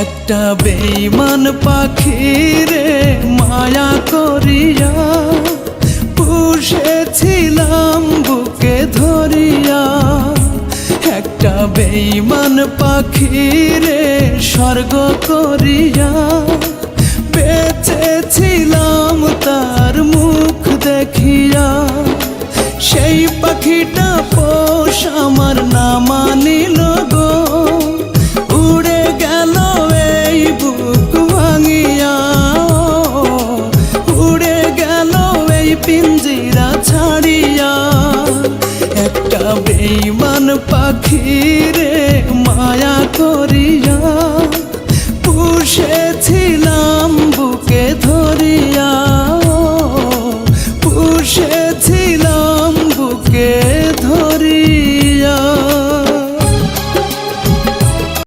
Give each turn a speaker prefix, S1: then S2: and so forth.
S1: একটা বেঈমান পাখিরে মায়া করিয়া পুষেছিলাম বুকে ধরিয়া। একটা বেঈমান পাখিরে স্বর্গ করিয়া বেঁচেছিলাম তার মুখ দেখিয়া। সেই পাখিটা পোষ আমার না মানিল গো, উড়ে গেল এই বুক ভাঙিয়া, উড়ে গেল এই পিঞ্জিরা ছাড়িয়া। একটা বেঈমান পাখিরে মায়া করি